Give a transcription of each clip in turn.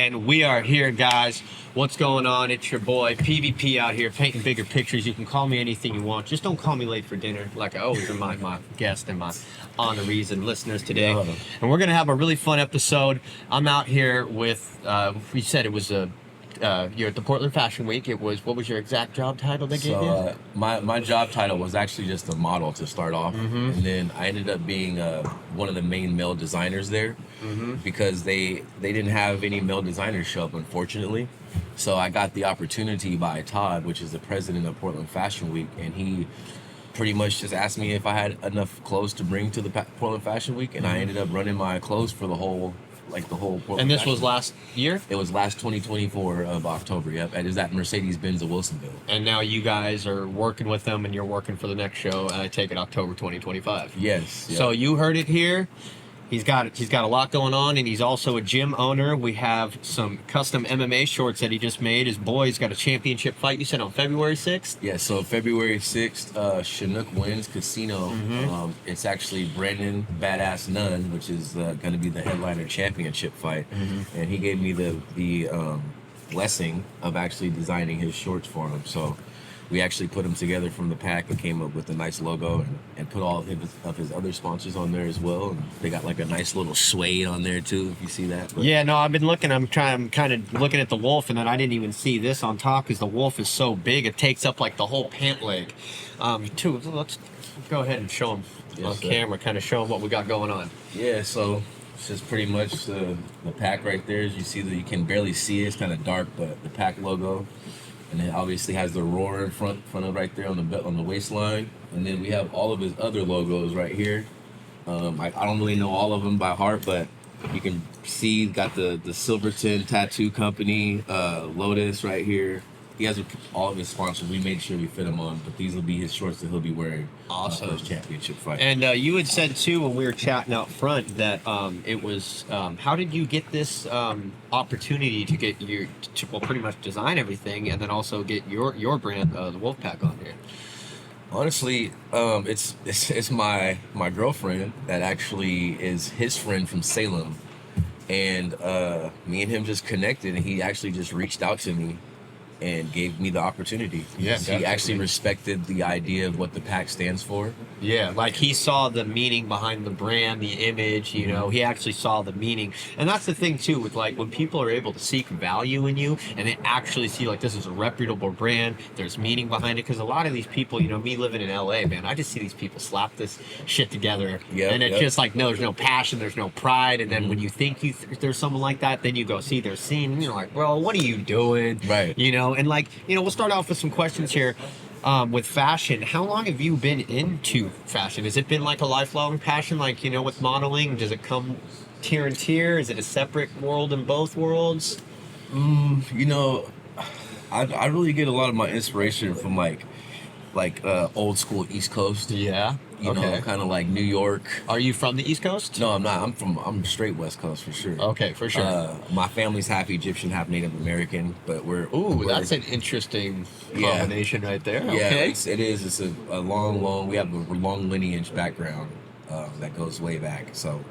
and we are here, guys. What's going on? It's your boy PvP out here painting bigger pictures. You can call me anything you want. Just don't call me late for dinner, like I always remind my guests and my honorees and listeners today. And we're gonna have a really fun episode. I'm out here with we said it was you're at the Portland Fashion Week. It was, what was your exact job title they gave you? My job title was actually just a model to start off, and then I ended up being one of the main male designers there because they didn't have any male designers show up, unfortunately. So I got the opportunity by Todd, which is the president of Portland Fashion Week, and he pretty much just asked me if I had enough clothes to bring to the Portland Fashion Week, and I ended up running my clothes for the whole Portland. And this Fashion was Week. last year? It was last 2024 of October, yep. And it was at Mercedes-Benz of Wilsonville. And now you guys are working with them and you're working for the next show, and I take it October 2025. Yes. Yep. So you heard it here. He's got a lot going on, and he's also a gym owner. We have some custom MMA shorts that he just made. His boy's got a championship fight, you said, on February 6th? Yeah, so February 6th, Chinook wins Casino. It's actually Brandon Badass Nunn, which is going to be the headliner championship fight. And he gave me the blessing of actually designing his shorts for him. So we actually put them together from the pack and came up with a nice logo and put all of his other sponsors on there as well. And they got like a nice little suede on there too, if you see that. But yeah, no, I've been looking. I'm kind of looking at the wolf, and then I didn't even see this on top because the wolf is so big. It takes up like the whole pant leg. Too. Let's go ahead and show them on camera, kind of show them what we got going on. Yeah, so it's just pretty much the pack right there. As you see, that you can barely see it. It's kind of dark, but the pack logo. And it obviously has the roar in front of right there on the waistline. And then we have all of his other logos right here. I don't really know all of them by heart, but you can see got the Silverton Tattoo Company, Lotus right here. He has all of his sponsors. We made sure we fit him on, but these will be his shorts that he'll be wearing for his championship fight. And you had said too when we were chatting out front that it was how did you get this opportunity to get pretty much design everything and then also get your brand, the Wolfpack, on here? Honestly, it's my girlfriend that actually is his friend from Salem, and me and him just connected, and he actually just reached out to me and gave me the opportunity. Yeah, he actually respected the idea of what the pack stands for. Yeah, like he saw the meaning behind the brand, the image, you know, he actually saw the meaning. And that's the thing too, with like when people are able to seek value in you and they actually see like this is a reputable brand, there's meaning behind it. Because a lot of these people, you know, me living in LA, man, I just see these people slap this shit together. And it's just like, no, there's no passion, there's no pride. And then when you think there's someone like that, then you go see their scene and you're like, bro, what are you doing? Right. You know, and like, you know, we'll start off with some questions here. With fashion, how long have you been into fashion? Has it been like a lifelong passion, like, you know, with modeling? Does it come tier and tier? Is it a separate world in both worlds? You know, I really get a lot of my inspiration from like old school East Coast. Yeah. You know, kind of like New York. Are you from the East Coast? No, I'm not. I'm straight West Coast for sure. Okay, for sure. My family's half Egyptian, half Native American, but we're that's an interesting combination right there. Yeah, okay. it is. It's a long. We have a long lineage background that goes way back. So,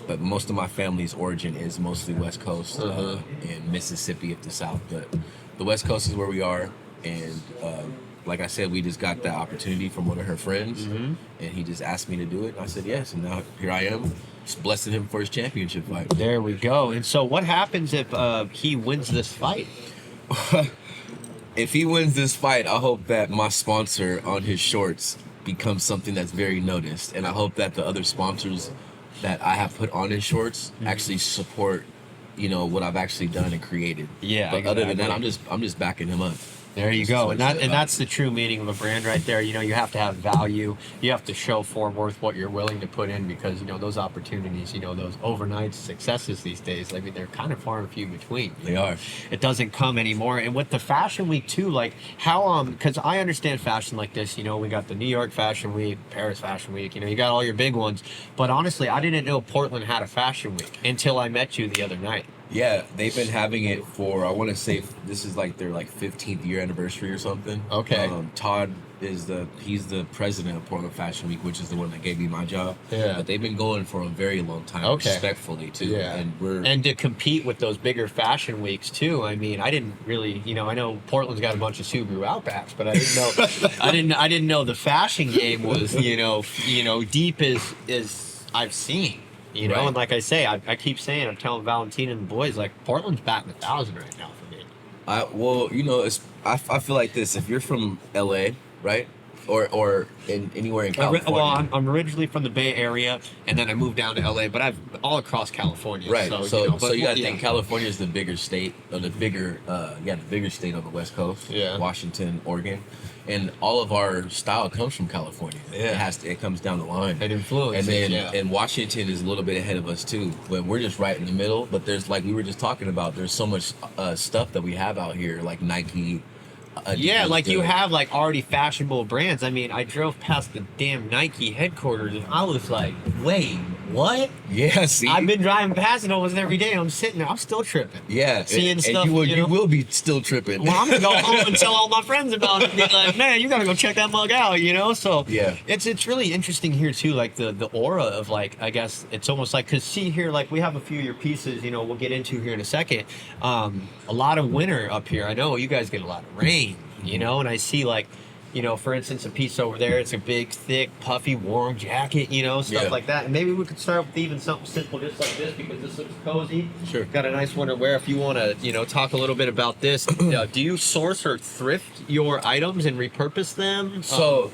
but most of my family's origin is mostly West Coast and Mississippi at the South. But the West Coast is where we are, and like I said, we just got that opportunity from one of her friends, and he just asked me to do it. And I said yes, and now here I am, just blessing him for his championship fight. There we go. And so, what happens if he wins this fight? If he wins this fight, I hope that my sponsor on his shorts becomes something that's very noticed, and I hope that the other sponsors that I have put on his shorts actually support, you know, what I've actually done and created. Yeah. But other than that, I'm just backing him up. There you go. And that's the true meaning of a brand right there. You know, you have to have value. You have to show worth what you're willing to put in, because, you know, those opportunities, you know, those overnight successes these days, I mean, they're kind of far and few between. They are. It doesn't come anymore. And with the Fashion Week too, like how, because I understand fashion like this, you know, we got the New York Fashion Week, Paris Fashion Week, you know, you got all your big ones. But honestly, I didn't know Portland had a Fashion Week until I met you the other night. Yeah, they've been having it for, I want to say this is like their like 15th year anniversary or something. Okay. Todd he's the president of Portland Fashion Week, which is the one that gave me my job. Yeah. But they've been going for a very long time, Okay. respectfully too. Yeah. And to compete with those bigger fashion weeks too. I mean, I didn't really, I know Portland's got a bunch of Subaru Outbacks, but I didn't know, I didn't know the fashion game was, deep as I've seen. Right. And like I say, I keep saying, I'm telling Valentina and the boys, like, Portland's batting 1,000 right now for me. I feel like this. If you're from LA, right, or anywhere in California. Well, I'm originally from the Bay Area, and then I moved down to LA, but I've all across California. Right. So you gotta yeah. think California is the bigger state, or the bigger state on the West Coast. Yeah. Washington, Oregon, and all of our style comes from California. Yeah. It comes down the line. It influences. And then yeah. and Washington is a little bit ahead of us too, but we're just right in the middle. But there's, like we were just talking about, there's so much stuff that we have out here, like Nike. Yeah, like you have like already fashionable brands. I mean, I drove past the damn Nike headquarters and I was like, wait, what? Yeah, see, I've been driving past it almost every day. I'm sitting there, I'm still tripping. Yeah, seeing stuff. And you will be still tripping. Well, I'm gonna go home and tell all my friends about it. And be like, man, you gotta go check that mug out. So yeah, it's really interesting here too. Like the aura of, like, I guess it's almost like, cause see here, like we have a few of your pieces. We'll get into here in a second. A lot of winter up here. I know you guys get a lot of rain. And I see, like, for instance, a piece over there, it's a big, thick, puffy, warm jacket, stuff like that. And maybe we could start with even something simple just like this, because this looks cozy. Sure. Got a nice winter wear. If you want to, talk a little bit about this. Do you source or thrift your items and repurpose them? So,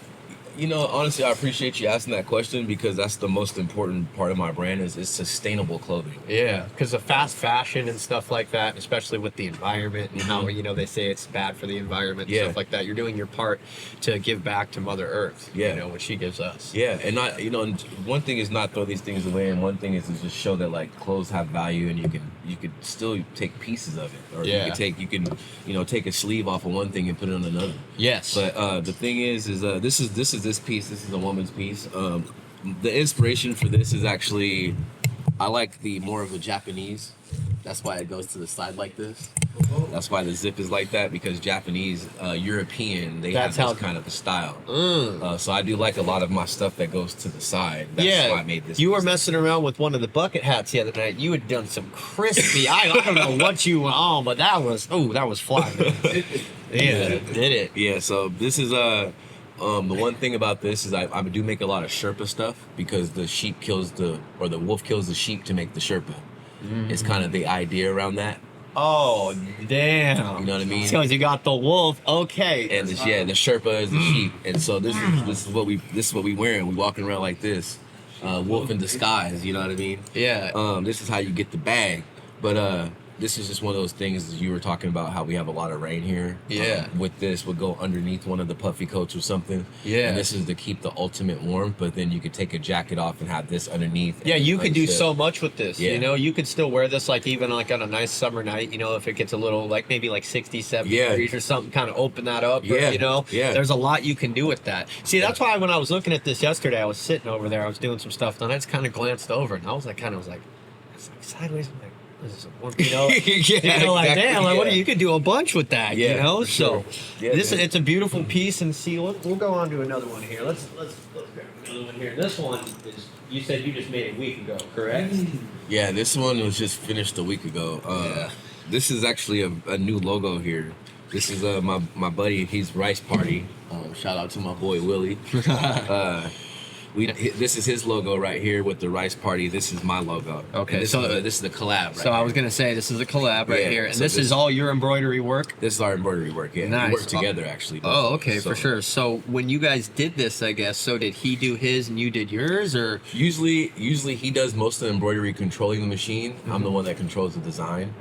honestly, I appreciate you asking that question, because that's the most important part of my brand is sustainable clothing. Yeah, because the fast fashion and stuff like that, especially with the environment and how, they say it's bad for the environment and stuff like that. You're doing your part to give back to Mother Earth, what she gives us. Yeah, and not, and one thing is not throw these things away, and one thing is to just show that, like, clothes have value, and you could still take pieces of it, or you can take a sleeve off of one thing and put it on another. Yes. But the thing is this piece. This is a woman's piece. The inspiration for this is actually, I like the more of a Japanese. That's why it goes to the side like this. That's why the zip is like that, because Japanese, European, they have this kind of a style. So I do like a lot of my stuff that goes to the side. That's why I made this. You were messing around with one of the bucket hats the other night. You had done some crispy. I don't know what you were on, but that was fly. Yeah, did it. Yeah. So this is the one thing about this is I do make a lot of Sherpa stuff, because the wolf kills the sheep to make the Sherpa. It's kind of the idea around that. Oh, damn. You know what I mean? Because you got the wolf. Okay. And the Sherpa is the sheep. And so this is what we wearing. We walking around like this. Wolf in disguise, you know what I mean? Yeah. This is how you get the bag. But this is just one of those things, you were talking about how we have a lot of rain here. Yeah. With this, we'll go underneath one of the puffy coats or something. Yeah. And this is to keep the ultimate warmth, but then you could take a jacket off and have this underneath. Yeah, you could do so much with this. Yeah. You could still wear this, like, even like on a nice summer night, if it gets a little, like, maybe like 60, 70 degrees or something, kind of open that up. Yeah. Or, there's a lot you can do with that. See, that's why when I was looking at this yesterday, I was sitting over there, I was doing some stuff, and I just kind of glanced over, and I was like, sideways, I'm like, this is a, like, damn, like, what, you could do a bunch with that, So it's a beautiful piece, and see, we'll go on to another one here. Let's grab another one here. This one is, you said you just made it a week ago, correct? Yeah, this one was just finished a week ago. This is actually a new logo here. This is my buddy, he's Rice Party. Shout out to my boy Willie. This is his logo right here with the Rice Party. This is my logo. Okay, this is the collab. So I was gonna say, this is a collab right here, and so this is all your embroidery work. This is our embroidery work. Yeah, nice. We work together actually. Oh, okay, for sure. So when you guys did this, I guess, so did he do his and you did yours, or usually he does most of the embroidery, controlling the machine. I'm the one that controls the design.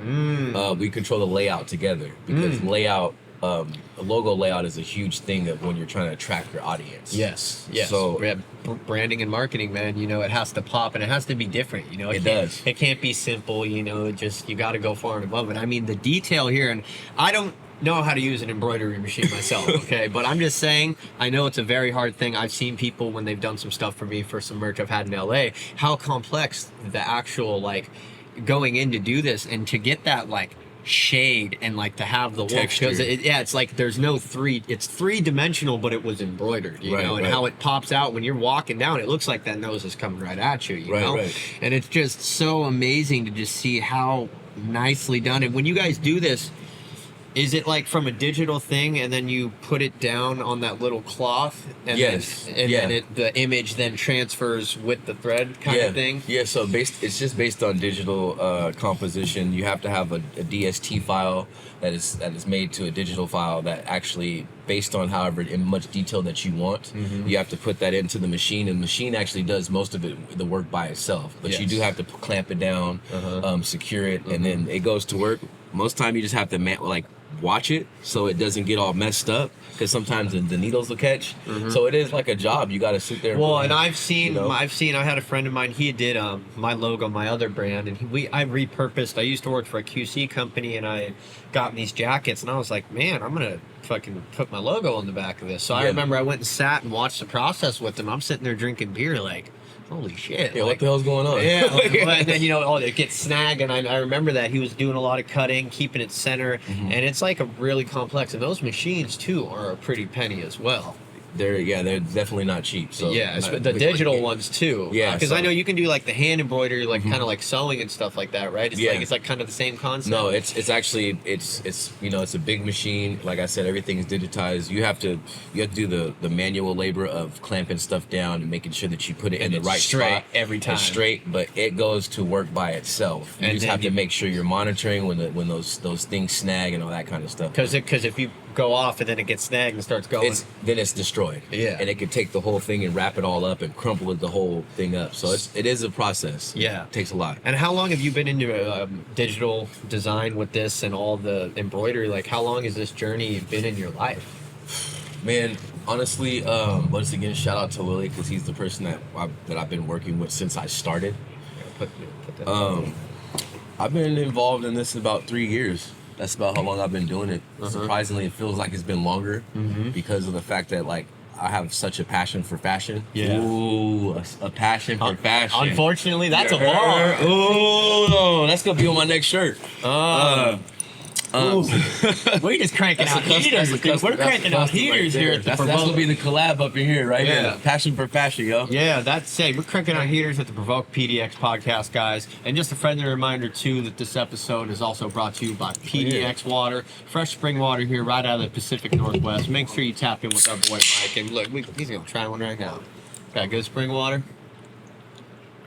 We control the layout together, because layout. A logo layout is a huge thing of when you're trying to attract your audience. Yes. So branding and marketing, man, it has to pop and it has to be different. It does. It can't be simple. Just you got to go far and above it. I mean, the detail here, and I don't know how to use an embroidery machine myself, okay? But I'm just saying, I know it's a very hard thing. I've seen people when they've done some stuff for me for some merch I've had in LA, how complex the actual, like, going in to do this and to get that like shade and like to have the wolf, because it's like there's no it's three-dimensional, but it was embroidered, you know, and how it pops out when you're walking down, it looks like that nose is coming right at you, you know. And it's just so amazing to just see how nicely done. And when you guys do this, is it like from a digital thing and then you put it down on that little cloth and then the image then transfers with the thread kind of thing? Yeah, so it's just based on digital composition. You have to have a DST file that is made to a digital file that actually, based on however in much detail that you want, you have to put that into the machine, and the machine actually does most of the work by itself. But you do have to clamp it down, secure it, and then it goes to work. Most time you just have to watch it so it doesn't get all messed up, because sometimes the needles will catch. So it is like a job. You got to sit there. And I've seen I had a friend of mine, he did my logo, my other brand, and I repurposed. I used to work for a QC company, and I got these jackets, and I was like, man, I'm gonna fucking put my logo on the back of this. So I remember I went and sat and watched the process with them. I'm sitting there drinking beer like, holy shit. Yeah, what the hell's going on? Yeah. And then, it gets snagged. And I remember that he was doing a lot of cutting, keeping it center. And it's like a really complex. And those machines, too, are a pretty penny as well. They're definitely not cheap. So the digital ones too. Yeah, because I know you can do like the hand embroidery, like kind of like sewing and stuff like that, right? It's like kind of the same concept. No, it's actually it's a big machine. Like I said, everything is digitized. You have to do the manual labor of clamping stuff down and making sure that you put it in the right spot every time. It's straight, but it goes to work by itself. You just have to make sure you're monitoring when those things snag and all that kind of stuff. Because if you go off and then it gets snagged and starts going, then it's destroyed. Yeah, and it could take the whole thing and wrap it all up and crumple the whole thing up. So it is a process. Yeah, it takes a lot. And how long have you been into digital design with this and all the embroidery? Like, how long has this journey been in your life? Man, honestly, once again, shout out to Willie, because he's the person that I've been working with since I started. Put that I've been involved in this about 3 years. That's about how long I've been doing it. Surprisingly, it feels like it's been longer because of the fact that I have such a passion for fashion. Yeah. Ooh, a passion for fashion. Unfortunately, that's a bar. Ooh, that's gonna be on my next shirt. We're just cranking out heaters. We're cranking out heaters here at the Provoke. That's gonna be the collab up in here, right? Yeah. Here. Passion for fashion, yo. Yeah, that's it. We're cranking out heaters at the Provoke PDX podcast, guys. And just a friendly reminder too that this episode is also brought to you by PDX Water, fresh spring water here right out of the Pacific Northwest. Make sure you tap in with our boy Mike. And look, he's gonna try one right now. Got good spring water.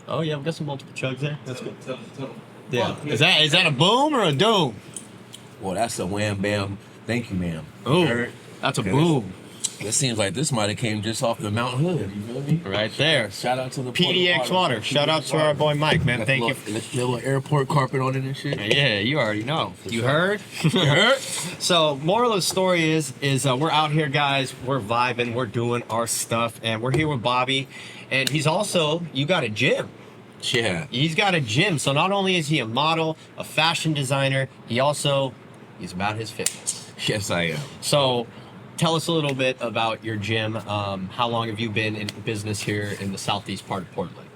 Oh yeah, we got some multiple chugs there. That's good. Yeah. Is that a boom or a doom? Well, that's a wham bam. Thank you, ma'am. Oh, that's a boom. It seems like this might have came just off the Mount Hood. You feel me? Right there. Shout out to the PDX Water. Shout out to our boy Mike, man. Thank you. Little airport carpet on it and shit. Yeah, you already know. You heard? You heard? So, moral of the story is we're out here, guys. We're vibing. We're doing our stuff, and we're here with Bobby. And he's also, you got a gym. Yeah. He's got a gym. So not only is he a model, a fashion designer, he's about his fitness. Yes, I am. So tell us a little bit about your gym. How long have you been in business here in the southeast part of Portland?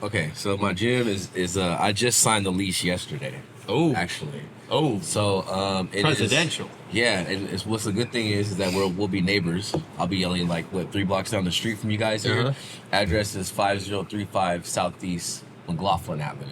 Okay, so my gym is I just signed the lease yesterday. Oh, actually. Oh, so it presidential. And what's the good thing is that we'll be neighbors. I'll be only 3 blocks down the street from you guys here. Address is 5035 Southeast McLaughlin Avenue.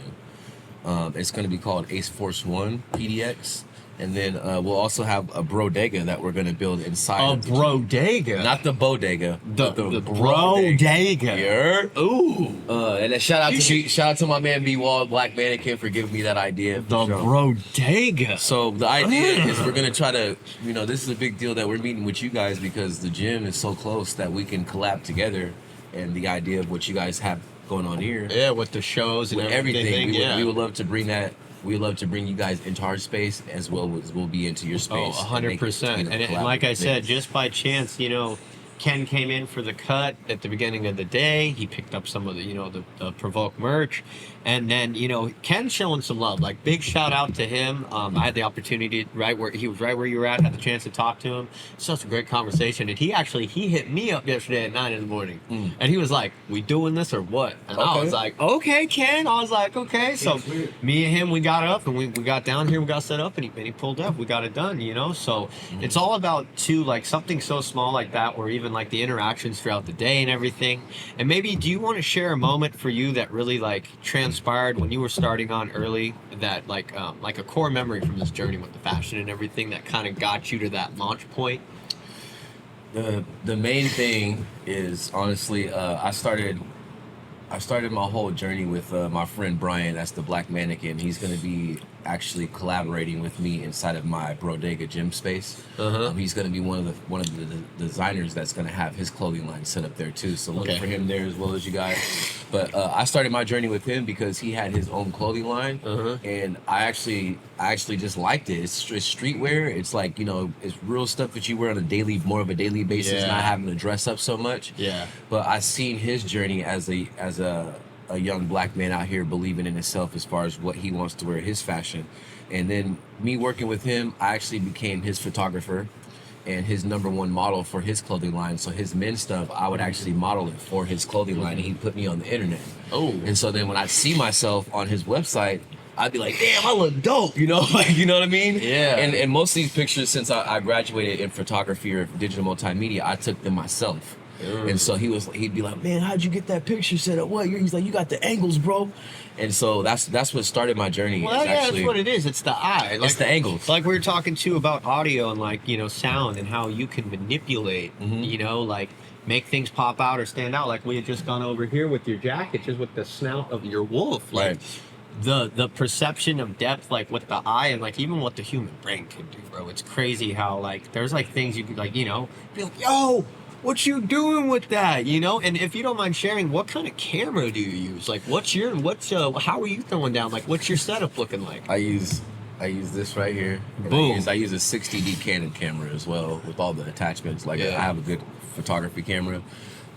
It's going to be called Ace Force One PDX. And then we'll also have a bodega that we're going to build inside. A bodega? Not the bodega. The bodega. Yeah. Ooh. And then shout out to my man B Wall, Black Mannequin, for giving me that idea. The bodega. So the idea is we're going to try to, this is a big deal that we're meeting with you guys because the gym is so close that we can collab together. And the idea of what you guys have going on here. Yeah, with the shows and everything. We would love to bring that. We love to bring you guys into our space as well as we'll be into your space. Oh, 100%. And like I said, just by chance, Ken came in for the cut at the beginning of the day. He picked up some of the, the Provoke merch. And then, Ken's showing some love. Like, big shout out to him. I had the opportunity he was right where you were at, had the chance to talk to him. Such a great conversation. And he hit me up yesterday at 9 in the morning. And he was like, we doing this or what? And I was like, okay, Ken. I was like, okay. So me and him, we got up and we got down here, we got set up, and he pulled up. We got it done, So it's all about, too, like, something so small like that, or even like the interactions throughout the day and everything. And maybe, do you want to share a moment for you that really like transpired when you were starting on early, that like a core memory from this journey with the fashion and everything that kind of got you to that launch point? The main thing is, honestly, I started my whole journey with my friend Brian. That's the Black Mannequin. He's going to be actually collaborating with me inside of my Bodega gym space. He's going to be one of the designers that's going to have his clothing line set up there too. So look for him there as well as you guys. But I started my journey with him because he had his own clothing line, and I actually just liked it. It's streetwear. It's like, it's real stuff that you wear on more of a daily basis, not having to dress up so much. Yeah. But I seen his journey as a young black man out here believing in himself as far as what he wants to wear, his fashion. And then me working with him, I actually became his photographer and his #1 model for his clothing line. So his men's stuff, I would actually model it for his clothing line, and he'd put me on the internet. And so then when I see myself on his website, I'd be like, damn, I look dope, like, you know what I mean? Yeah. And most of these pictures, since I graduated in photography or digital multimedia, I took them myself. And so he'd be like, man, how'd you get that picture set up? What? He's like, you got the angles, bro. And so that's what started my journey. Well, that's what it is. It's the eye. It's the angles. Like we were talking too about audio and like, sound and how you can manipulate, like make things pop out or stand out. Like we had just gone over here with your jacket, just with the snout of your wolf. Like the perception of depth, like with the eye and like even what the human brain can do, bro. It's crazy how like there's like things you could like, be like, yo, what you doing with that, And if you don't mind sharing, what kind of camera do you use? Like, how are you throwing down? Like, what's your setup looking like? I use this right here. Boom. I use a 60D Canon camera as well with all the attachments. Like, I have a good photography camera.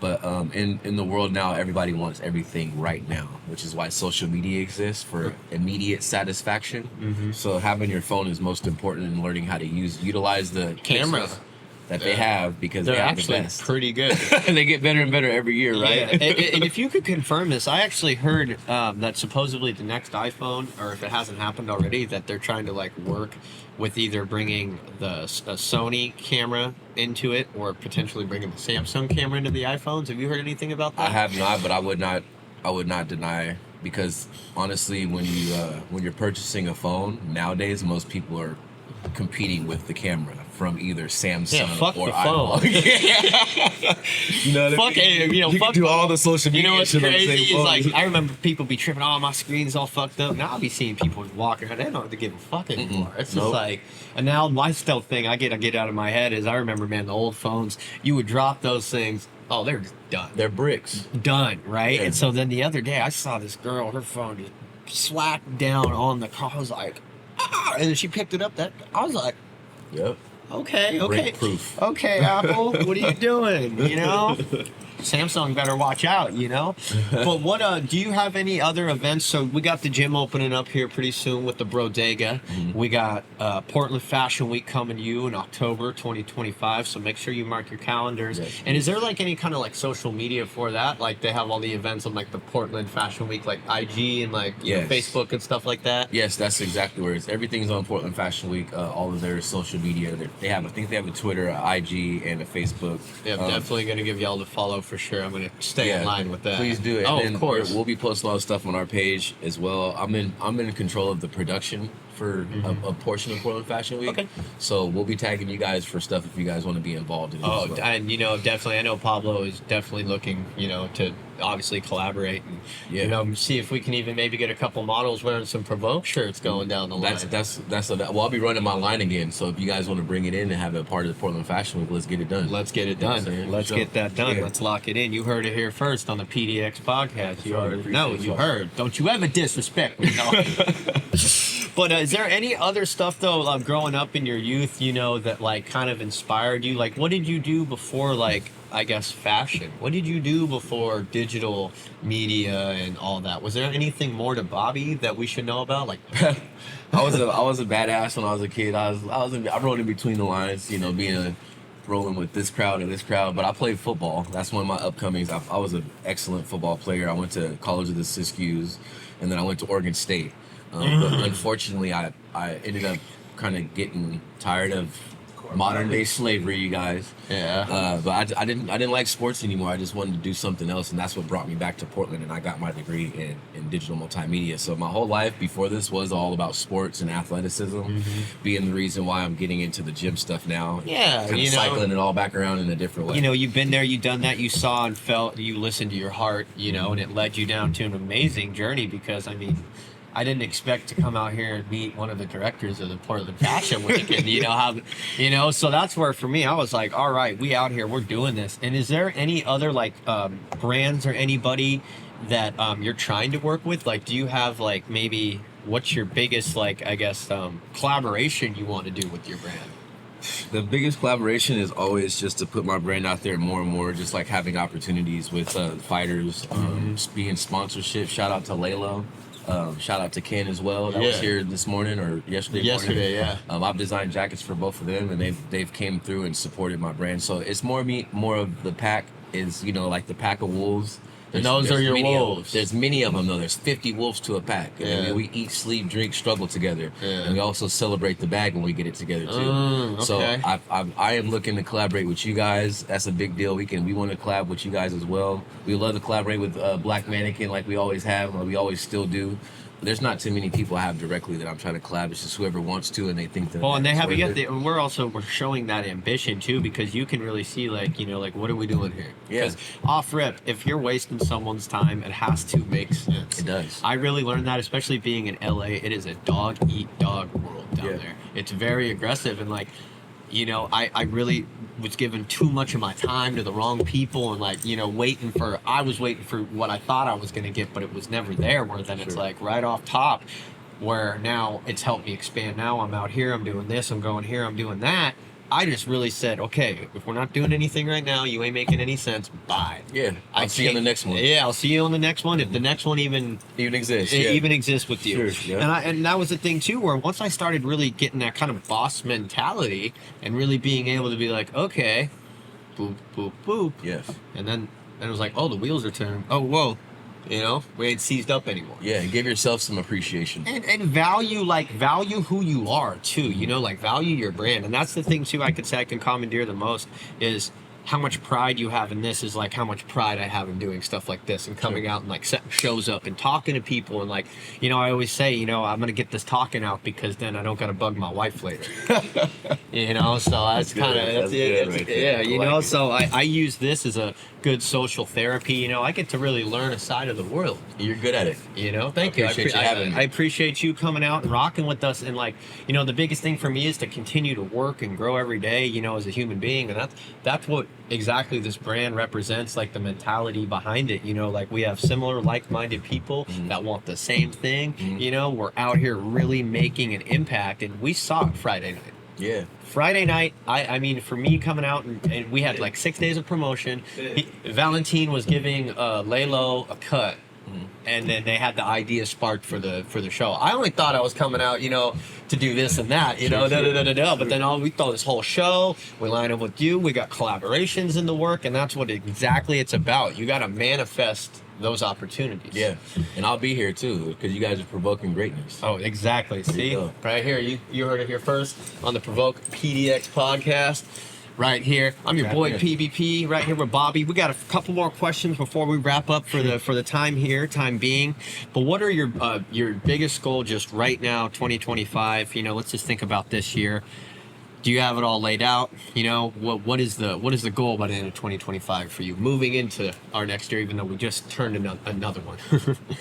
But in the world now, everybody wants everything right now, which is why social media exists, for immediate satisfaction. So having your phone is most important in learning how to utilize the Camera that they have, because they're they have actually the best. Pretty good. And they get better and better every year, right? Yeah. And if you could confirm this, I actually heard that supposedly the next iPhone, or if it hasn't happened already, that they're trying to like work with either bringing a Sony camera into it or potentially bringing the Samsung camera into the iPhones. Have you heard anything about that? I have not, but I would not deny, because honestly, when you're purchasing a phone nowadays, most people are competing with the camera from either Samsung or the iPhone. Fuck it, you can do all the social media. What's crazy is like I remember people be tripping, oh, my screen's all fucked up. Now I'll be seeing people walking around, they don't have to give a fuck anymore. It's just like, and now my stealth thing I get out of my head is I remember, man, the old phones, you would drop those things, oh, they're just done. They're bricks. Done, right? Yeah. And so then the other day I saw this girl, her phone just slapped down on the car. I was like, ah, and then she picked it up. I was like, yep. Okay. Break proof. Okay, Apple, what are you doing? Samsung better watch out, But what do you have any other events? So we got the gym opening up here pretty soon with the Bodega. We got Portland Fashion Week coming to you in October 2025. So make sure you mark your calendars. Yes. And is there like any kind of like social media for that? Like they have all the events on like the Portland Fashion Week, like IG and like Facebook and stuff like that? Yes, that's exactly where it's. Everything's on Portland Fashion Week. All of their social media. I think they have a Twitter, a IG, and a Facebook. Yeah, I'm definitely gonna give y'all the follow for sure. I'm gonna stay in line with that. Please do it. And of course, we'll be posting all the stuff on our page as well. I'm in control of the production for a portion of Portland Fashion Week. Okay. So we'll be tagging you guys for stuff if you guys want to be involved in it. Oh, as well. and definitely, I know Pablo is definitely looking, to obviously collaborate and see if we can even maybe get a couple models wearing some Provoke shirts going down the line. Well, I'll be running my line again. So if you guys want to bring it in and have it part of the Portland Fashion Week, let's get it done. Let's get it done. Let's get that done. Yeah. Let's lock it in. You heard it here first on the PDX podcast. You already know. You y'all. heard. Don't you ever disrespect me. No. But is there any other stuff though, growing up in your youth, that like kind of inspired you? Like, what did you do before like I guess, fashion? What did you do before digital media and all that? Was there anything more to Bobby that we should know about? Like, I was a badass when I was a kid. I wrote in between the lines, you know, rolling with this crowd and this crowd. But I played football. That's one of my upcomings. I was an excellent football player. I went to College of the Siskiyous, and then I went to Oregon State. But unfortunately, I ended up kind of getting tired of modern day slavery, you guys. yeah. But I didn't like sports anymore. I just wanted to do something else, and that's what brought me back to Portland. And I got my degree in digital multimedia. So my whole life before this was all about sports and athleticism, being the reason why I'm getting into the gym stuff now. Yeah, kind of cycling it all back around in a different way. You know, you've been there, you've done that, you saw and felt, you listened to your heart, you know, and it led you down to an amazing journey because, I mean, I didn't expect to come out here and meet one of the directors of the Portland Fashion Week, and so that's where for me I was like, all right, we out here, we're doing this. And is there any other like brands or anybody that you're trying to work with? Like, do you have like maybe what's your biggest like I guess collaboration you want to do with your brand? The biggest collaboration is always just to put my brand out there more and more, just like having opportunities with fighters, being sponsorship. Shout out to Laylo. Shout out to Ken as well. That was here this morning or yesterday morning. Yeah. I've designed jackets for both of them, and they've came through and supported my brand. So it's more of the pack is, you know, like the pack of wolves. And those are your wolves. There's many of them though. There's 50 wolves to a pack. And Yeah. we eat, sleep, drink, struggle together. Yeah. And we also celebrate the bag when we get it together too. Okay. So I am looking to collaborate with you guys. That's a big deal. We want to collab with you guys as well. We love to collaborate with Black Mannequin like we always have, or we always still do. There's not too many people I have directly that I'm trying to collab. It's just whoever wants to, and they think that. Well, and they have we're showing that ambition too, because you can really see like, you know, like what are we doing here? Yeah. Because off rip, if you're wasting someone's time, it has to make sense. It does. I really learned that, especially being in LA. It is a dog eat dog world down Yeah. there. It's very aggressive, and like, you know, I really was giving too much of my time to the wrong people, and like, you know, I was waiting for what I thought I was going to get, but it was never there. Where then it's like right off top, where now it's helped me expand. Now I'm out here, I'm doing this, I'm going here, I'm doing that. I just really said, okay, if we're not doing anything right now, you ain't making any sense. Bye. Yeah, I'll see you on the next one. Yeah, I'll see you on the next one. If the next one even exists, exists with you. Sure, yeah. And that was the thing too, where once I started really getting that kind of boss mentality and really being able to be like, okay, boop, boop, boop. Yes. And then it was like, oh, the wheels are turning. Oh, whoa. You know, we ain't seized up anymore. Yeah, and give yourself some appreciation. And value who you are too, you know, like value your brand. And that's the thing too, I could say I can commandeer the most is how much pride you have in this is like how much pride I have in doing stuff like this and coming out and like setting shows up and talking to people. And like, you know, I always say, you know, I'm going to get this talking out because then I don't got to bug my wife later. You know, so that's kind of, yeah, you know, so I use this as a good social therapy. You know, I get to really learn a side of the world. You're good at it. You know, thank you. I appreciate you coming out and rocking with us. And like, you know, the biggest thing for me is to continue to work and grow every day, you know, as a human being. And that's what exactly this brand represents, like the mentality behind it. You know, like we have similar like-minded people that want the same thing. You know, we're out here really making an impact, and we saw it Friday night. Yeah. Friday night, I mean, for me coming out, and we had like 6 days of promotion. Valentine was giving Laylo a cut. And then they had the idea sparked for the show. I only thought I was coming out, you know, to do this and that, you know, But then we thought this whole show, we line up with you, we got collaborations in the work, and that's what exactly it's about. You got to manifest those opportunities. Yeah, and I'll be here too because you guys are provoking greatness. Oh, exactly. See, right here, you heard it here first on the Provoke PDX podcast. Right here, I'm your boy PvP. Right here with Bobby. We got a couple more questions before we wrap up for the time being. But what are your biggest goal just right now, 2025? You know, let's just think about this year. Do you have it all laid out? You know, what is the goal by the end of 2025 for you moving into our next year? Even though we just turned another one.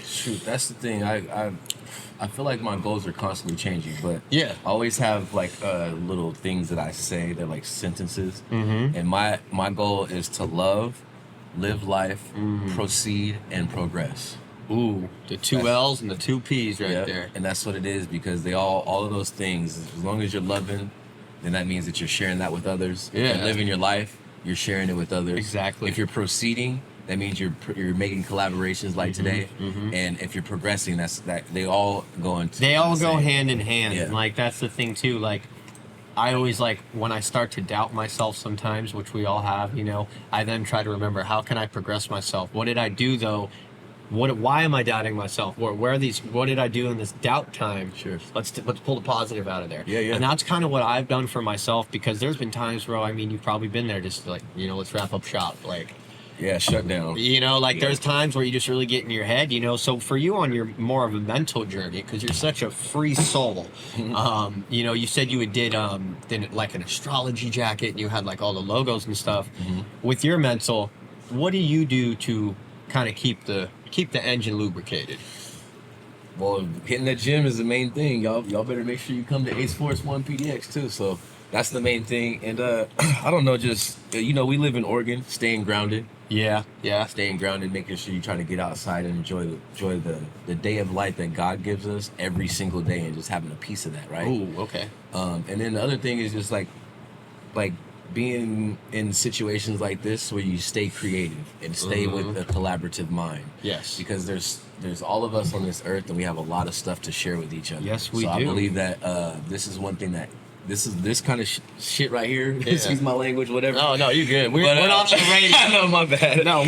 Shoot, that's the thing. I feel like my goals are constantly changing, but yeah, I always have like little things that I say. They're like sentences, and my goal is to live life, proceed, and progress. Ooh, the two L's and the two P's right there. And that's what it is because they all of those things. As long as you're loving, then that means that you're sharing that with others. Yeah, and living your life. you're sharing it with others. Exactly. If you're proceeding, that means you're making collaborations like today. And if you're progressing, that they all go into They all go same. hand in hand. Yeah. And like that's the thing too. Like I always like when I start to doubt myself sometimes, which we all have, you know, I then try to remember how can I progress myself? What did I do though? Why am I doubting myself? Where are these? What did I do in this doubt time? Sure. Let's pull the positive out of there. Yeah. And that's kind of what I've done for myself because there's been times where I mean you've probably been there, just like you know, let's wrap up shop, like. Yeah, shut down. You know, like Yeah. there's times where you just really get in your head, you know. So for you on your more of a mental journey, because you're such a free soul, you know, you said you did like an astrology jacket and you had like all the logos and stuff. With your mental, what do you do to kind of keep the engine lubricated? Well, hitting the gym is the main thing. Y'all better make sure you come to Ace Force 1 PDX too. So that's the main thing. And I don't know, just you know, we live in Oregon, staying grounded. Yeah. Staying grounded, making sure you're trying to get outside and enjoy the day of life that God gives us every single day, and just having a piece of that, right? Ooh, okay. And then the other thing is just like being in situations like this where you stay creative and stay with a collaborative mind. Yes. Because there's all of us on this earth, and we have a lot of stuff to share with each other. Yes, we so do. I believe that this is one thing that this kind of shit right here. Excuse my language, whatever. No, you're good. We're But, not on the radio. I know, my bad. No,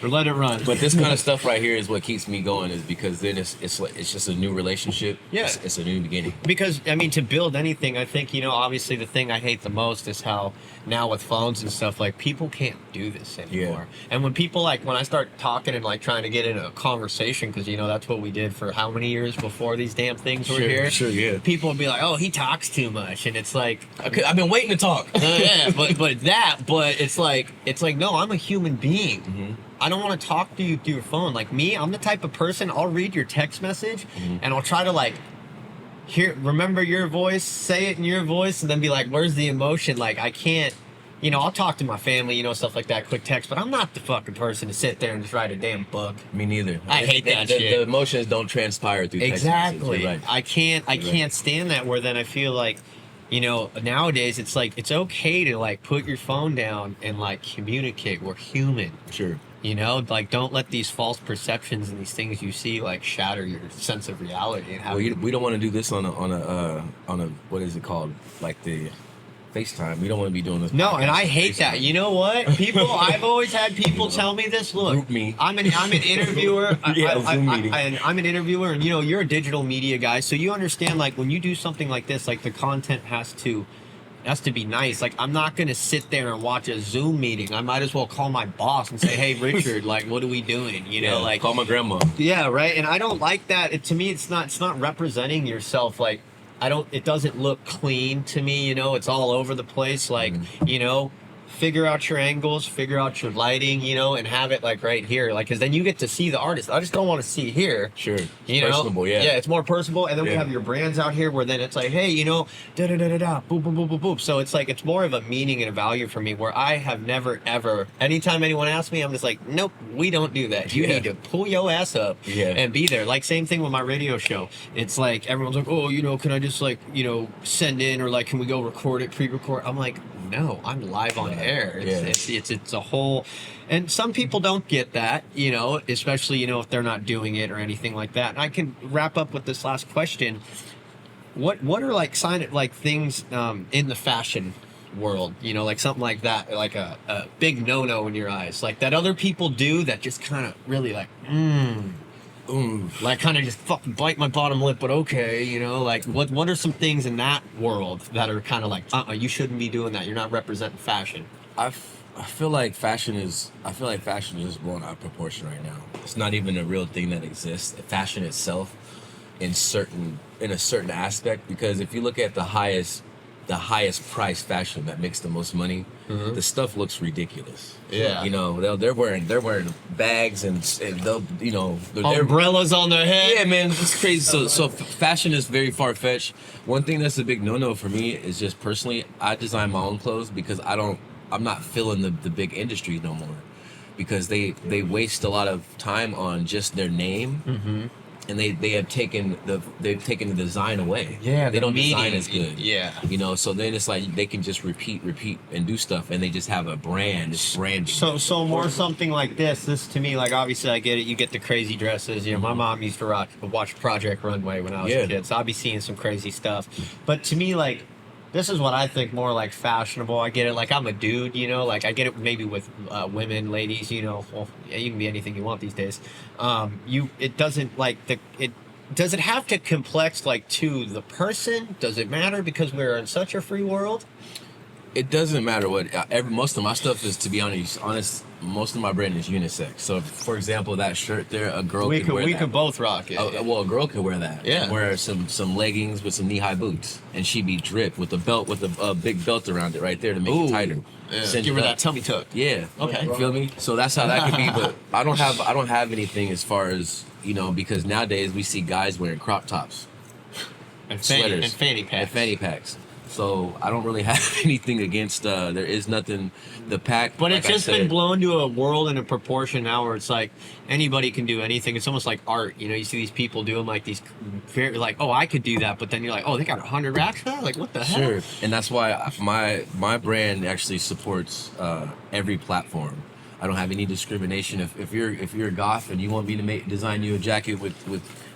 but let it run. but this kind of stuff right here is what keeps me going, is because then it's just a new relationship. Yeah. It's a new beginning. Because, I mean, to build anything, I think, you know, obviously the thing I hate the most is how now with phones and stuff, like, people can't do this anymore. Yeah. And when people, like, when I start talking and, like, trying to get in a conversation, because, you know, that's what we did for how many years before these damn things were here? Sure, yeah. People would be like, oh, he talks too much. And it's like, Okay, I've been waiting to talk. yeah, but it's like, no, I'm a human being. I don't want to talk to you through your phone. Like me, I'm the type of person, I'll read your text message and I'll try to like remember your voice, say it in your voice, and then be like, where's the emotion? Like I can't, you know, I'll talk to my family, you know, stuff like that, quick text, but I'm not the fucking person to sit there and just write a damn book. Me neither. I hate that the, shit. The emotions don't transpire through text messages. Exactly. You're right. I can't stand that, where then I feel like, you know, nowadays it's like it's okay to like put your phone down and like communicate. We're human. Sure. You know, like don't let these false perceptions and these things you see like shatter your sense of reality and how Well, we don't want to do this on a what is it called, like the FaceTime. We don't want to be doing this. No, podcast and I on hate FaceTime. that. You know what? People, I've always had people tell me this. Look, Group me. I'm an interviewer. Zoom meeting. I'm an interviewer, and you know, you're a digital media guy, so you understand. Like when you do something like this, like the content has to be nice. Like I'm not gonna sit there and watch a Zoom meeting. I might as well call my boss and say, "Hey, Richard, like, what are we doing?" You know, Yeah, like call my grandma. yeah, right. And I don't like that. To me, it's not representing yourself. Like it doesn't look clean to me, you know, it's all over the place. Like, you know, figure out your angles, figure out your lighting, you know, and have it like right here. Like, cause then you get to see the artist. I just don't want to see here. Sure. You know? Personable, yeah. Yeah, it's more personable. And then we Yeah. have your brands out here where then it's like, hey, you know, da-da-da-da-da, boop, boop, boop, boop, boop. So it's like, it's more of a meaning and a value for me where I have never, ever, anytime anyone asks me, I'm just like, nope, we don't do that. You Yeah. need to pull your ass up Yeah. and be there. Like, same thing with my radio show. It's like, everyone's like, oh, you know, can I just like, you know, send in or like, can we go record it, pre-record? I'm like, no, I'm live on air. It's a whole, and some people don't get that, you know, especially, you know, if they're not doing it or anything like that. And I can wrap up with this last question. What are like things in the fashion world, you know, like something like that, like a big no-no in your eyes, like that other people do that just kind of really like, like kind of just fucking bite my bottom lip, but okay, you know, like what are some things in that world that are kind of like, you shouldn't be doing that. You're not representing fashion. I feel like fashion is just blown out of proportion right now. It's not even a real thing that exists. Fashion itself, in a certain aspect, because if you look at the highest price fashion that makes the most money, the stuff looks ridiculous. Yeah. You know, they're wearing bags and they'll, you know, they're Umbrellas on their head. yeah, man, it's crazy. So fashion is very far-fetched. One thing that's a big no-no for me is just personally, I design my own clothes because I'm not feeling the big industry no more, because they waste a lot of time on just their name and they've taken the design away. Yeah, they the don't design meaning, as good. yeah. You know, so then it's like they can just repeat and do stuff, and they just have a brand. It's branding. So more something like this. This to me, like obviously I get it. You get the crazy dresses. You know, my mom used to watch Project Runway when I was a kid, so I'd be seeing some crazy stuff. But to me, like, this is what I think more like fashionable. I get it. Like, I'm a dude, you know. Like, I get it maybe with women, ladies. You know, well, yeah, you can be anything you want these days. It doesn't like it. Does it have to complex like to the person? Does it matter because we're in such a free world? It doesn't matter what. Most of my stuff is, to be honest, most of my brand is unisex. So, for example, that shirt there, a girl could wear that. We could both rock it. Well, a girl could wear that. Yeah. Wear some leggings with some knee-high boots, and she'd be dripped with a belt with a big belt around it right there to make it tighter. Yeah. Give her that tummy tuck. Yeah. Okay. You feel me? So that's how that could be. But I don't have anything as far as, you know, because nowadays we see guys wearing crop tops And sweaters and fanny packs. and fanny packs. So I don't really have anything against. There is nothing. The pack, But like it's just been blown to a world and a proportion now where it's like anybody can do anything. It's almost like art. You know, you see these people doing like these very like, oh, I could do that. But then you're like, oh, they got 100 racks for that? Like, what the hell? Sure. And that's why my brand actually supports every platform. I don't have any discrimination. If you're a goth and you want me to design you a jacket with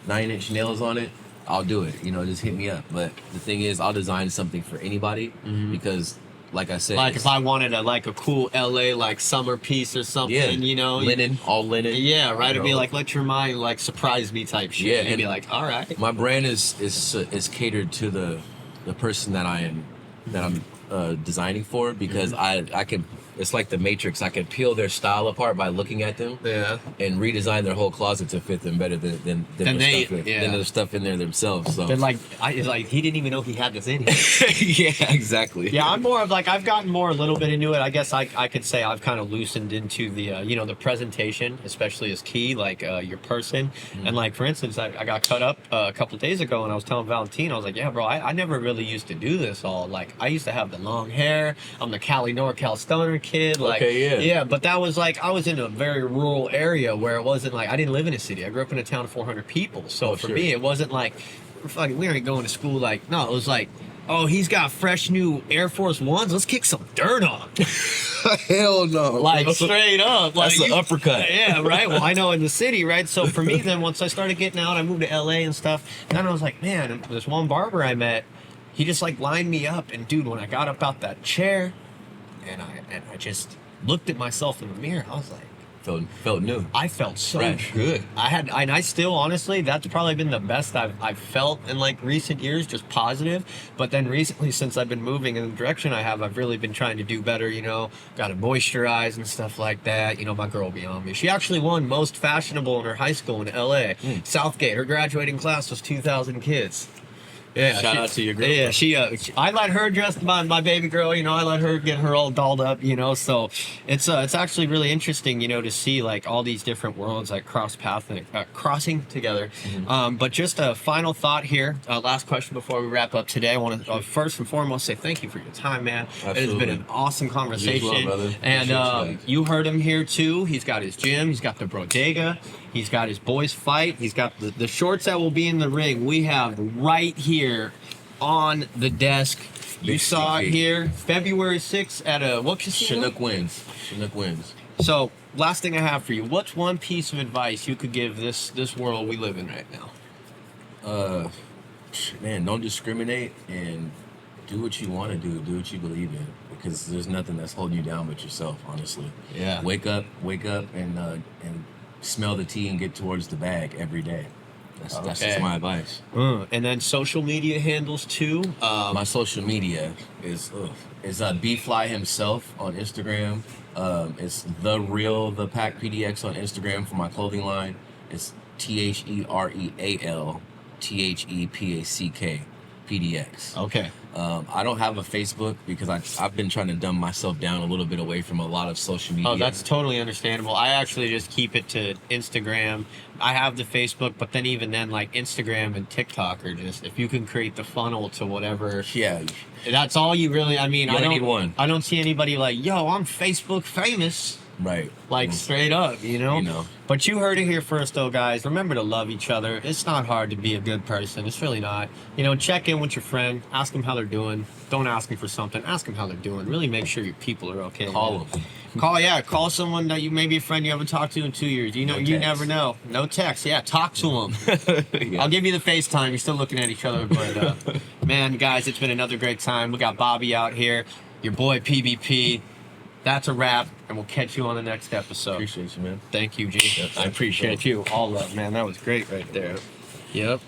9-inch nails on it, I'll do it. You know, just hit me up. But the thing is, I'll design something for anybody because, like I said, like if I wanted a cool LA like summer piece or something, you know, linen, all linen. Yeah, right. It'd be like, let your mind like surprise me type shit. Yeah, You'd be like, all right. My brand is catered to the person that I'm designing for, because I can. It's like the Matrix. I can peel their style apart by looking at them, and redesign their whole closet to fit them better than the stuff in there themselves. So then, like he didn't even know he had this in here. yeah, exactly. Yeah, I'm more of like I've gotten a little bit into it. I guess I could say I've kind of loosened into the the presentation, especially is key, like your person. And like for instance, I got cut up a couple of days ago, and I was telling Valentine, I was like, yeah, bro, I never really used to do this all. Like I used to have the long hair. I'm the Cali NorCal stoner kid. Like, yeah, but that was like I was in a very rural area where it wasn't like I didn't live in a city. I grew up in a town of 400 people. So for me, it wasn't like fucking we aren't going to school. Like no, it was like, oh, he's got fresh new Air Force Ones. Let's kick some dirt on. Hell no. Like straight up. Like, That's an uppercut. Yeah, right. Well, I know in the city, right? So for me, then once I started getting out, I moved to LA and stuff. And then I was like, man, this one barber I met, he just like lined me up. And dude, when I got up out that chair, and I just looked at myself in the mirror, I was like, felt new. I felt so Fresh. good. I still honestly, that's probably been the best I've felt in like recent years, just positive. But then recently, since I've been moving in the direction I have, I've really been trying to do better. You know, got to moisturize and stuff like that. You know, my girl will be on me. She actually won most fashionable in her high school in LA, Southgate. Her graduating class was 2,000 kids. Yeah, shout out to your girl. Yeah, I let her dress my baby girl. You know, I let her get her all dolled up. You know, so it's actually really interesting. You know, to see like all these different worlds like crossing together. But just a final thought here. Last question before we wrap up today. I want to first and foremost say thank you for your time, man. Absolutely. It has been an awesome conversation. You as well, brother. And you heard him here too. He's got his gym. He's got the bodega. He's got his boys fight. He's got the shorts that will be in the ring. We have right here on the desk. You saw it here, February 6th at what casino? Chinook wins. So, last thing I have for you. What's one piece of advice you could give this world we live in right now? Man, don't discriminate and do what you want to do. Do what you believe in, because there's nothing that's holding you down but yourself. Honestly. Yeah. Wake up, and smell the tea and get towards the bag every day. That's just my advice. And then social media handles too. My social media is Bfli himself on Instagram. It's the Pack PDX on Instagram for my clothing line. It's TheReal THEPACK PDX. Okay. I don't have a Facebook because I've been trying to dumb myself down a little bit away from a lot of social media. Oh, that's totally understandable. I actually just keep it to Instagram. I have the Facebook, but then even then, like Instagram and TikTok are just, if you can create the funnel to whatever. Yeah. That's all you really, I mean, You only need one. I don't see anybody like, yo, I'm Facebook famous. Right. Like straight up, you know? You know. But you heard it here first though, guys. Remember to love each other. It's not hard to be a good person. It's really not. You know, check in with your friend. Ask them how they're doing. Don't ask them for something. Ask them how they're doing. Really make sure your people are okay. Call them. Call someone that you maybe a friend you haven't talked to in 2 years. You know, you never know. No text. Yeah, talk to them. Yeah. I'll give you the FaceTime. You're still looking at each other, but man, guys, it's been another great time. We got Bobby out here, your boy PBP. That's a wrap, and we'll catch you on the next episode. Appreciate you, man. Thank you, G. I appreciate you. All love, man. That was great right there. Yep.